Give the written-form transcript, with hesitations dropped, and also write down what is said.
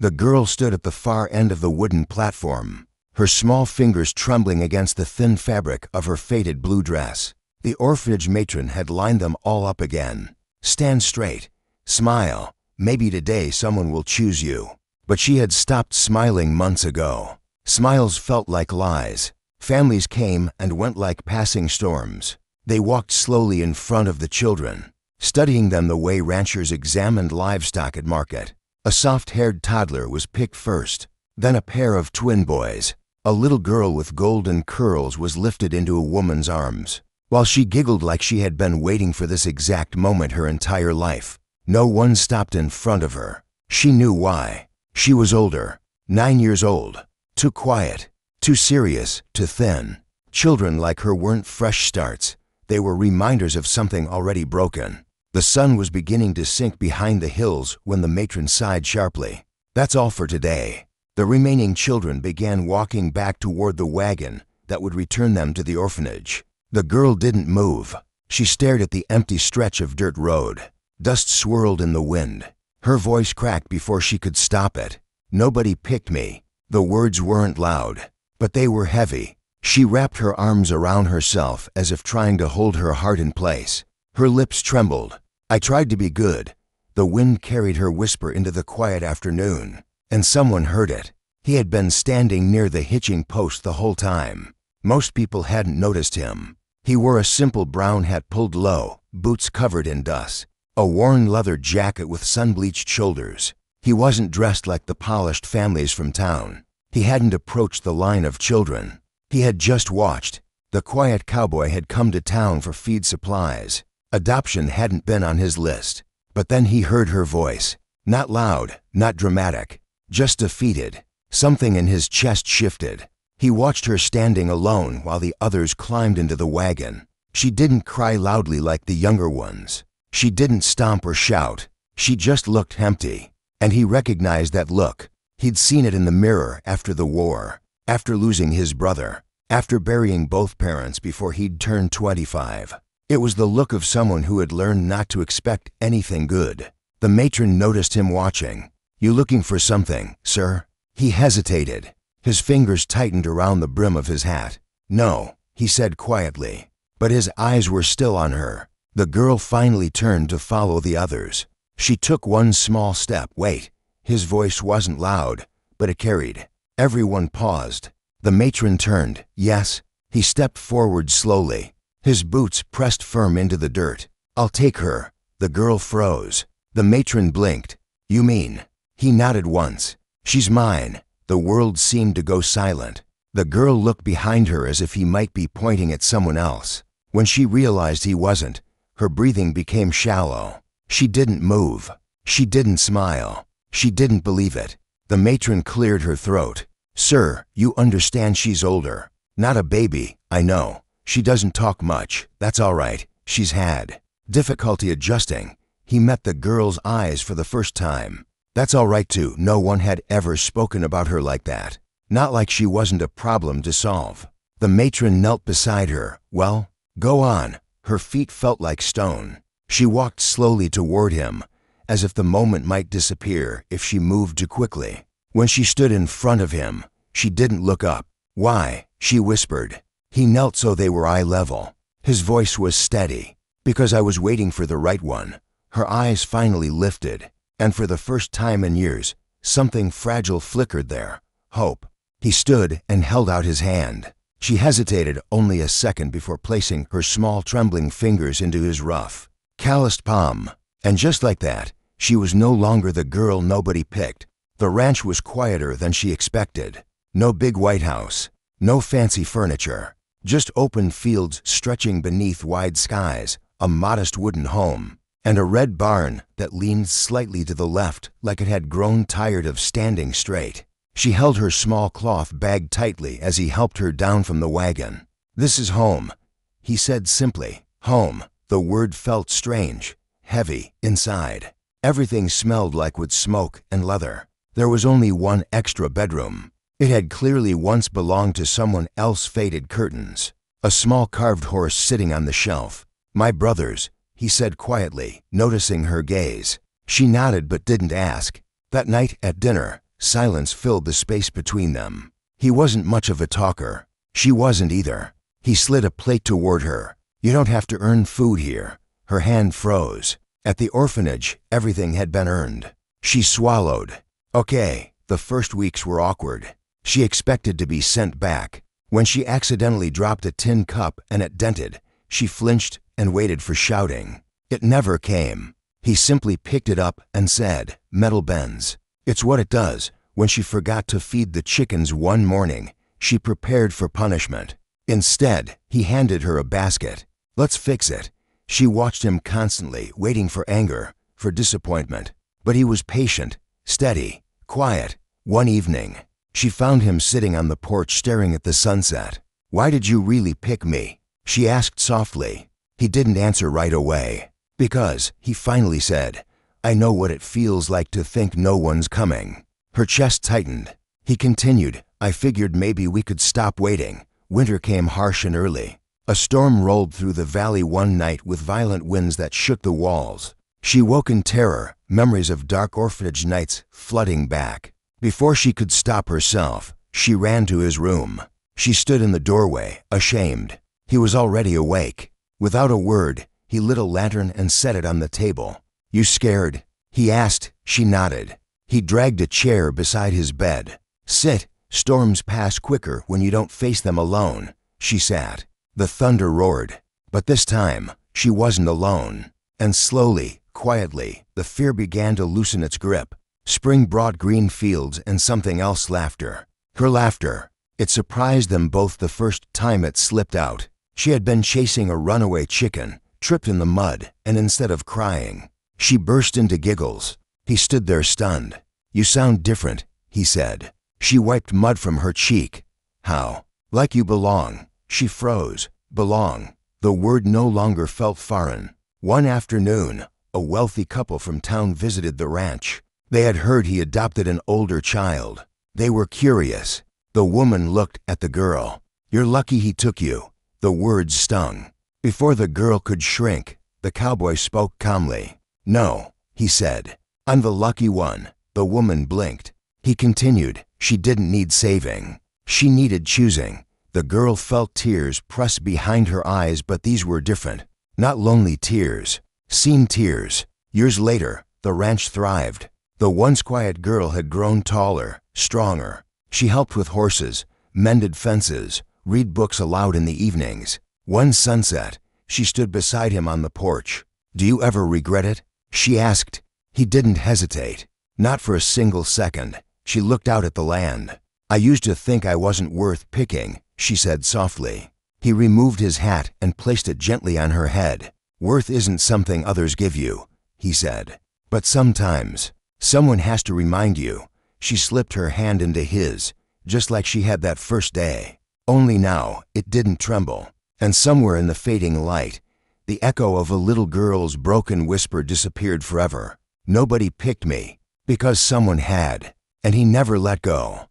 The girl stood at the far end of the wooden platform, her small fingers trembling against the thin fabric of her faded blue dress. The orphanage matron had lined them all up again. "Stand straight. Smile. Maybe today someone will choose you." But she had stopped smiling months ago. Smiles felt like lies. Families came and went like passing storms. They walked slowly in front of the children, studying them the way ranchers examined livestock at market. A soft-haired toddler was picked first, then a pair of twin boys. A little girl with golden curls was lifted into a woman's arms. While she giggled like she had been waiting for this exact moment her entire life, no one stopped in front of her. She knew why. She was older, 9 years old, too quiet, too serious, too thin. Children like her weren't fresh starts. They were reminders of something already broken. The sun was beginning to sink behind the hills when the matron sighed sharply. "That's all for today." The remaining children began walking back toward the wagon that would return them to the orphanage. The girl didn't move. She stared at the empty stretch of dirt road. Dust swirled in the wind. Her voice cracked before she could stop it. "Nobody picked me." The words weren't loud, but they were heavy. She wrapped her arms around herself as if trying to hold her heart in place. Her lips trembled. "I tried to be good." The wind carried her whisper into the quiet afternoon, and someone heard it. He had been standing near the hitching post the whole time. Most people hadn't noticed him. He wore a simple brown hat pulled low, boots covered in dust, a worn leather jacket with sun-bleached shoulders. He wasn't dressed like the polished families from town. He hadn't approached the line of children. He had just watched. The quiet cowboy had come to town for feed supplies. Adoption hadn't been on his list. But then he heard her voice. Not loud, not dramatic, just defeated. Something in his chest shifted. He watched her standing alone while the others climbed into the wagon. She didn't cry loudly like the younger ones. She didn't stomp or shout. She just looked empty. And he recognized that look. He'd seen it in the mirror after the war, after losing his brother, after burying both parents before he'd turned 25. It was the look of someone who had learned not to expect anything good. The matron noticed him watching. "You looking for something, sir?" He hesitated. His fingers tightened around the brim of his hat. "No," he said quietly. But his eyes were still on her. The girl finally turned to follow the others. She took one small step. "Wait." His voice wasn't loud, but it carried. Everyone paused. The matron turned. "Yes." He stepped forward slowly. His boots pressed firm into the dirt. "I'll take her." The girl froze. The matron blinked. "You mean?" He nodded once. "She's mine." The world seemed to go silent. The girl looked behind her as if he might be pointing at someone else. When she realized he wasn't, her breathing became shallow. She didn't move. She didn't smile. She didn't believe it. The matron cleared her throat. "Sir, you understand she's older. Not a baby, I know. She doesn't talk much. That's all right. She's had difficulty adjusting." He met the girl's eyes for the first time. That's all right too. No one had ever spoken about her like that. Not like she wasn't a problem to solve. The matron knelt beside her. "Well, go on." Her feet felt like stone. She walked slowly toward him, as if the moment might disappear if she moved too quickly. When she stood in front of him, she didn't look up. "Why?" she whispered. He knelt so they were eye level. His voice was steady. "Because I was waiting for the right one." Her eyes finally lifted, and for the first time in years, something fragile flickered there. Hope. He stood and held out his hand. She hesitated only a second before placing her small trembling fingers into his rough, calloused palm. And just like that, she was no longer the girl nobody picked. The ranch was quieter than she expected. No big white house, no fancy furniture, just open fields stretching beneath wide skies, a modest wooden home, and a red barn that leaned slightly to the left like it had grown tired of standing straight. She held her small cloth bag tightly as he helped her down from the wagon. "This is home," he said simply. Home. The word felt strange, heavy, inside. Everything smelled like wood smoke and leather. There was only one extra bedroom. It had clearly once belonged to someone else. Faded curtains. A small carved horse sitting on the shelf. "My brother's," he said quietly, noticing her gaze. She nodded but didn't ask. That night at dinner, Silence filled the space between them. He wasn't much of a talker. She wasn't either. He slid a plate toward her. "You don't have to earn food here." Her hand froze. At the orphanage, everything had been earned. She swallowed. Okay, the first weeks were awkward. She expected to be sent back. When she accidentally dropped a tin cup and it dented, she flinched and waited for shouting. It never came. He simply picked it up and said, "Metal bends." It's what it does. When she forgot to feed the chickens one morning, she prepared for punishment. Instead, he handed her a basket. "Let's fix it." She watched him constantly, waiting for anger, for disappointment. But he was patient, steady, quiet. One evening, she found him sitting on the porch staring at the sunset. "Why did you really pick me?" she asked softly. He didn't answer right away. "Because," he finally said, "I know what it feels like to think no one's coming." Her chest tightened. He continued, "I figured maybe we could stop waiting." Winter came harsh and early. A storm rolled through the valley one night with violent winds that shook the walls. She woke in terror, memories of dark orphanage nights flooding back. Before she could stop herself, she ran to his room. She stood in the doorway, ashamed. He was already awake. Without a word, he lit a lantern and set it on the table. "You scared?" he asked. She nodded. He dragged a chair beside his bed. "Sit. Storms pass quicker when you don't face them alone." She sat. The thunder roared. But this time, she wasn't alone. And slowly, quietly, the fear began to loosen its grip. Spring brought green fields and something else, laughter. Her laughter. It surprised them both the first time it slipped out. She had been chasing a runaway chicken, tripped in the mud, and instead of crying, she burst into giggles. He stood there stunned. "You sound different," he said. She wiped mud from her cheek. "How?" "Like you belong." She froze. Belong. The word no longer felt foreign. One afternoon, a wealthy couple from town visited the ranch. They had heard he adopted an older child. They were curious. The woman looked at the girl. "You're lucky he took you." The words stung. Before the girl could shrink, the cowboy spoke calmly. "No," he said. "I'm the lucky one." The woman blinked. He continued, "She didn't need saving. She needed choosing." The girl felt tears press behind her eyes, but these were different. Not lonely tears. Seen tears. Years later, the ranch thrived. The once quiet girl had grown taller, stronger. She helped with horses, mended fences, read books aloud in the evenings. One sunset, she stood beside him on the porch. "Do you ever regret it?" she asked. He didn't hesitate. Not for a single second. She looked out at the land. "I used to think I wasn't worth picking," she said softly. He removed his hat and placed it gently on her head. "Worth isn't something others give you," he said. "But sometimes, someone has to remind you." She slipped her hand into his, just like she had that first day. Only now, it didn't tremble. And somewhere in the fading light, the echo of a little girl's broken whisper disappeared forever. "Nobody picked me, because someone had." And he never let go.